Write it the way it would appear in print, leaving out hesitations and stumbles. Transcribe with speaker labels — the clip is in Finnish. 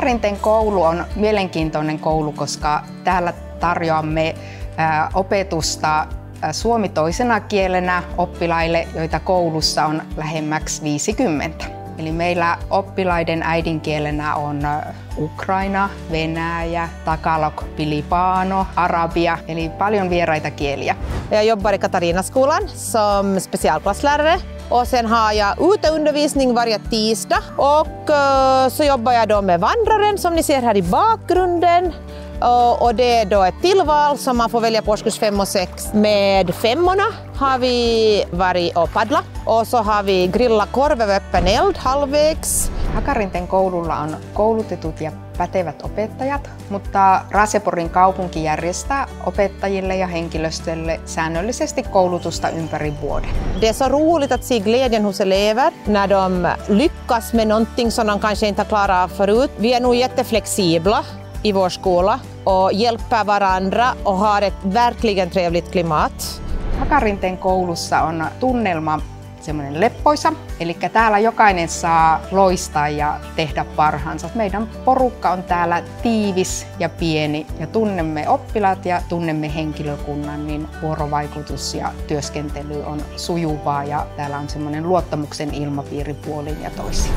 Speaker 1: Hakarinteen koulu on mielenkiintoinen koulu, koska täällä tarjoamme opetusta suomi toisena kielenä oppilaille, joita koulussa on lähemmäksi 50. Eli meillä oppilaiden äidinkielenä on Ukraina, Venäjä, Tagalog, Filipano, Arabia, eli paljon vieraita kieliä.
Speaker 2: Jag jobbar i Katarinaskolan som specialklasslärare och sen har jag uteundervisning varje tisdag och så jobbar jag då med vandraren som ni ser här i bakgrunden. Och det är då ett tillval som man får välja på årskurs 5 och 6. Med femmorna har vi varit och paddlat och så har vi grillat korv över öppen eld halvvägs.
Speaker 1: Hakarinteen koululla on koulutetut ja pätevät opettajat, mutta Raaseporin kaupunki järjestää opettajille ja henkilöstölle säännöllisesti koulutusta ympäri vuoden.
Speaker 2: Det är så roligt att se glädjen hos elever när de lyckas med någonting som de kanske inte har klarat av förut. Vi är nog jätteflexibla i vår skola och hjälper varandra och har ett verkligen trevligt klimat.
Speaker 1: Hakarinteen koulussa on tunnelma semmoinen leppoisa, eli täällä jokainen saa loistaa ja tehdä parhaansa. Meidän porukka on täällä tiivis ja pieni ja tunnemme oppilaat ja tunnemme henkilökunnan, niin vuorovaikutus ja työskentely on sujuvaa ja täällä on semmoinen luottamuksen ilmapiiri puolin ja toisin.